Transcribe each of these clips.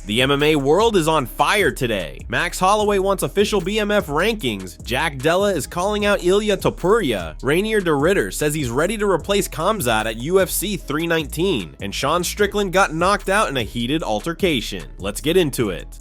The MMA world is on fire today. Max Holloway wants official BMF rankings, Jack Della is calling out Ilia Topuria, Reinier de Ridder says he's ready to replace Khamzat at UFC 319, and Strickland got knocked out in a heated altercation. Let's get into it.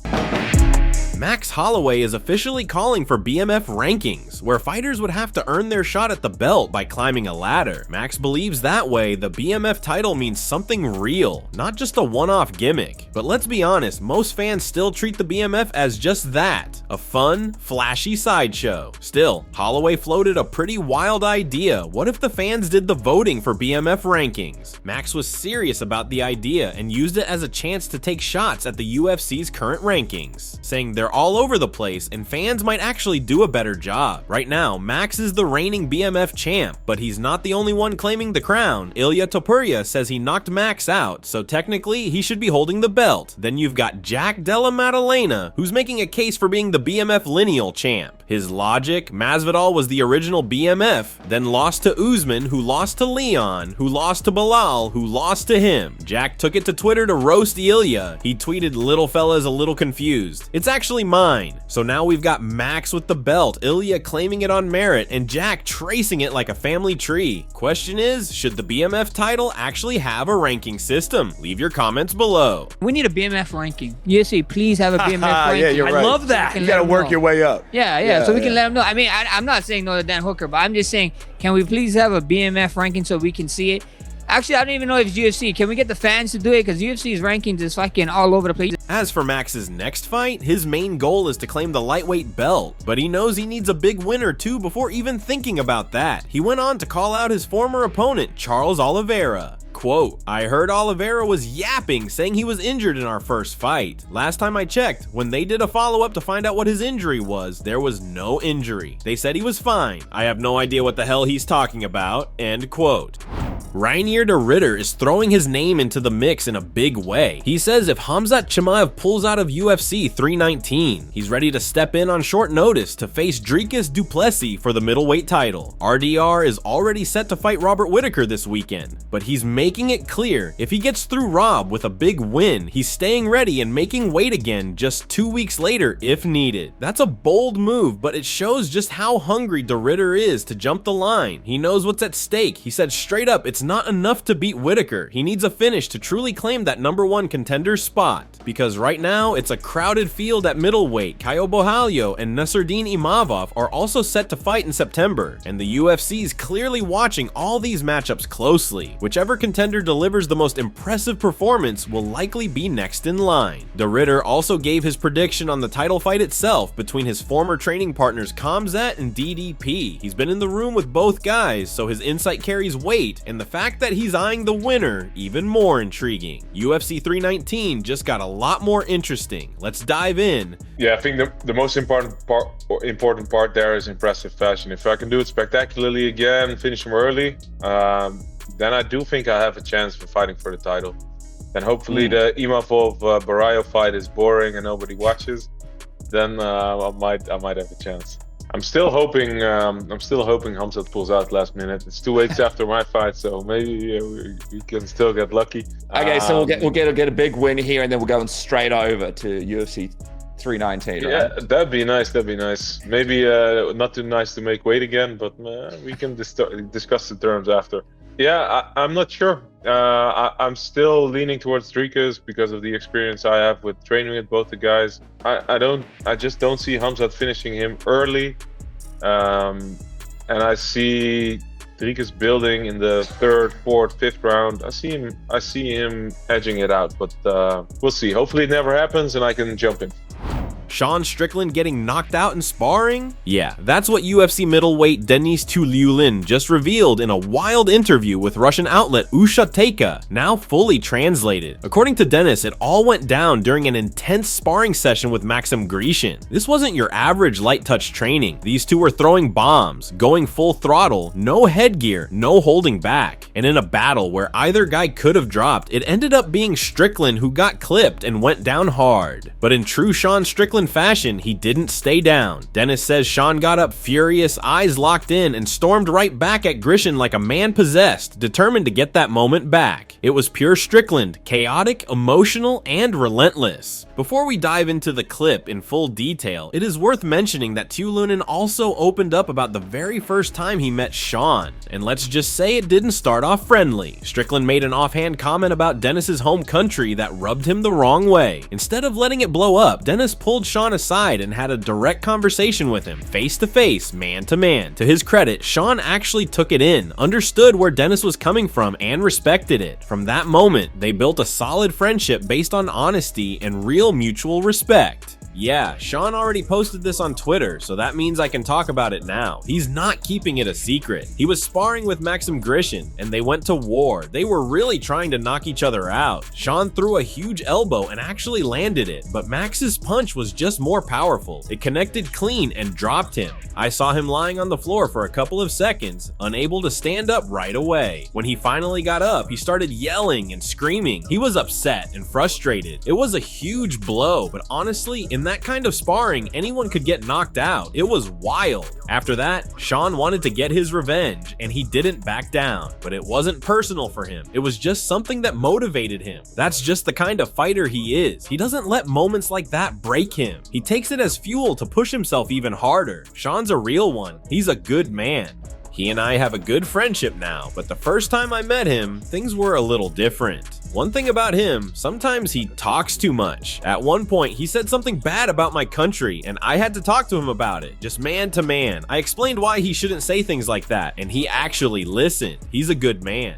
Max Holloway is officially calling for BMF rankings, where fighters would have to earn their shot at the belt by climbing a ladder. Max believes that way the BMF title means something real, not just a one-off gimmick. But let's be honest, most fans still treat the BMF as just that, a fun, flashy sideshow. Still, Holloway floated a pretty wild idea. What if the fans did the voting for BMF rankings? Max was serious about the idea and used it as a chance to take shots at the UFC's current rankings, saying they're all over the place and fans might actually do a better job. Right now, Max is the reigning BMF champ, but he's not the only one claiming the crown. Ilia Topuria says he knocked Max out, so technically he should be holding the belt. Then you've got Jack Della Maddalena, who's making a case for being the BMF lineal champ. His logic: Masvidal was the original BMF, then lost to Usman, who lost to Leon, who lost to Bilal, who lost to him. Jack took it to Twitter to roast Ilia. He tweeted, "Little fella's a little confused. It's actually mine." So now we've got Max with the belt, Ilia claiming it on merit, and Jack tracing it like a family tree. Question is, should the BMF title actually have a ranking system? Leave your comments below. We need a BMF ranking. UFC, please have a BMF ranking. Yeah, you're right. I love that. You gotta work your way up. Yeah, so we can let them know. I mean, I'm not saying no to Dan Hooker, but I'm just saying, can we please have a BMF ranking so we can see it? Actually, I don't even know if it's UFC. Can we get the fans to do it? Because UFC's rankings is fucking all over the place. As for Max's next fight, his main goal is to claim the lightweight belt, but he knows he needs a big win or two before even thinking about that. He went on to call out his former opponent, Charles Oliveira. Quote, "I heard Oliveira was yapping, saying he was injured in our first fight. Last time I checked, when they did a follow-up to find out what his injury was, there was no injury. They said he was fine. I have no idea what the hell he's talking about." End quote. Reinier de Ridder is throwing his name into the mix in a big way. He says if Khamzat Chimaev pulls out of UFC 319, he's ready to step in on short notice to face Dricus du Plessis for the middleweight title. RDR is already set to fight Robert Whittaker this weekend, but he's making it clear if he gets through Rob with a big win, he's staying ready and making weight again just 2 weeks later if needed. That's a bold move, but it shows just how hungry de Ridder is to jump the line. He knows what's at stake. He said straight up, it's not enough to beat Whittaker. He needs a finish to truly claim that #1 contender spot. Because right now, it's a crowded field at middleweight. Caio Borralho and Nasruddin Imavov are also set to fight in September, and the UFC's clearly watching all these matchups closely. Whichever contender delivers the most impressive performance will likely be next in line. De Ridder also gave his prediction on the title fight itself between his former training partners Khamzat and DDP. He's been in the room with both guys, so his insight carries weight, and the fact that he's eyeing the winner even more intriguing. UFC 319 just got a lot more interesting. Let's dive in. Yeah, I think the most important part there is impressive fashion. If I can do it spectacularly again, finish him early, then I do think I have a chance for fighting for the title. Then hopefully the Imavov Borralho fight is boring and nobody watches. Then I might have a chance. I'm still hoping Khamzat pulls out last minute. It's 2 weeks after my fight, so maybe we can still get lucky. Okay, so we'll get a big win here, and then we're going straight over to UFC 319. Yeah, right? That'd be nice. Maybe not too nice to make weight again, but we can discuss the terms after. Yeah, I'm not sure. I'm still leaning towards Dricus because of the experience I have with training with both the guys. I just don't see Khamzat finishing him early, and I see Dricus building in the 3rd, 4th, 5th round. I see him edging it out, but we'll see. Hopefully it never happens and I can jump in. Strickland getting knocked out in sparring? Yeah, that's what UFC middleweight Denis Tuliulin just revealed in a wild interview with Russian outlet Ushateka, now fully translated. According to Denis, it all went down during an intense sparring session with Maxim Grishin. This wasn't your average light touch training. These two were throwing bombs, going full throttle, no headgear, no holding back. And in a battle where either guy could have dropped, it ended up being Strickland who got clipped and went down hard. But in true Strickland Strickland fashion, he didn't stay down. Dennis says Sean got up furious, eyes locked in, and stormed right back at Grishin like a man possessed, determined to get that moment back. It was pure Strickland, chaotic, emotional, and relentless. Before we dive into the clip in full detail, it is worth mentioning that Tulunen also opened up about the very first time he met Sean, and let's just say it didn't start off friendly. Strickland made an offhand comment about Dennis's home country that rubbed him the wrong way. Instead of letting it blow up, Dennis pulled Sean aside and had a direct conversation with him, face to face, man to man. To his credit, Sean actually took it in, understood where Dennis was coming from, and respected it. From that moment, they built a solid friendship based on honesty and real mutual respect. Yeah, Sean already posted this on Twitter, so that means I can talk about it now. He's not keeping it a secret. He was sparring with Maxim Grishin, and they went to war. They were really trying to knock each other out. Sean threw a huge elbow and actually landed it, but Max's punch was just more powerful. It connected clean and dropped him. I saw him lying on the floor for a couple of seconds, unable to stand up right away. When he finally got up, he started yelling and screaming. He was upset and frustrated. It was a huge blow, but honestly, in that kind of sparring, anyone could get knocked out. It was wild. After that, Sean wanted to get his revenge, and he didn't back down. But it wasn't personal for him. It was just something that motivated him. That's just the kind of fighter he is. He doesn't let moments like that break him. He takes it as fuel to push himself even harder. Sean's a real one. He's a good man. He and I have a good friendship now, but the first time I met him, things were a little different. One thing about him, sometimes he talks too much. At one point, he said something bad about my country, and I had to talk to him about it, just man to man. I explained why he shouldn't say things like that, and he actually listened. He's a good man.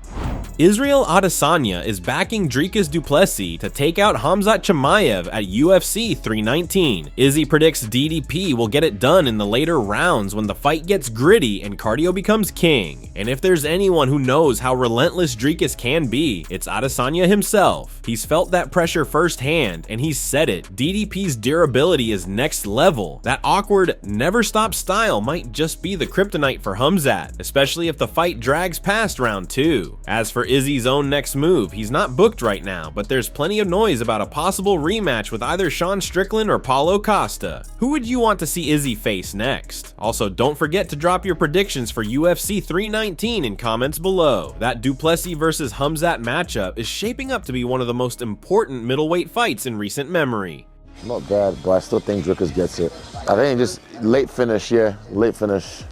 Israel Adesanya is backing Dricus du Plessis to take out Khamzat Chimaev at UFC 319. Izzy predicts DDP will get it done in the later rounds when the fight gets gritty and cardio becomes king. And if there's anyone who knows how relentless Dricus can be, it's Adesanya himself. He's felt that pressure firsthand, and he's said it. DDP's durability is next level. That awkward, never stop style might just be the kryptonite for Khamzat, especially if the fight drags past round 2. As for Izzy's own next move, he's not booked right now, but there's plenty of noise about a possible rematch with either Sean Strickland or Paulo Costa. Who would you want to see Izzy face next? Also, don't forget to drop your predictions for UFC 319 in comments below. That du Plessis versus Khamzat matchup is shaping up to be one of the most important middleweight fights in recent memory. Not bad, but I still think Dricus gets it. I think just late finish, yeah, late finish.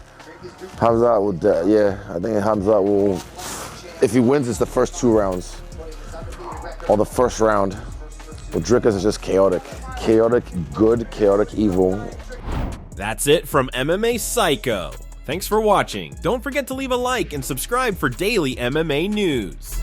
Khamzat would, yeah, I think Khamzat will. If he wins, it's the first 2 rounds, or the first round. But Dricus is just chaotic. Chaotic good, chaotic evil. That's it from MMA Psycho. Thanks for watching. Don't forget to leave a like and subscribe for daily MMA news.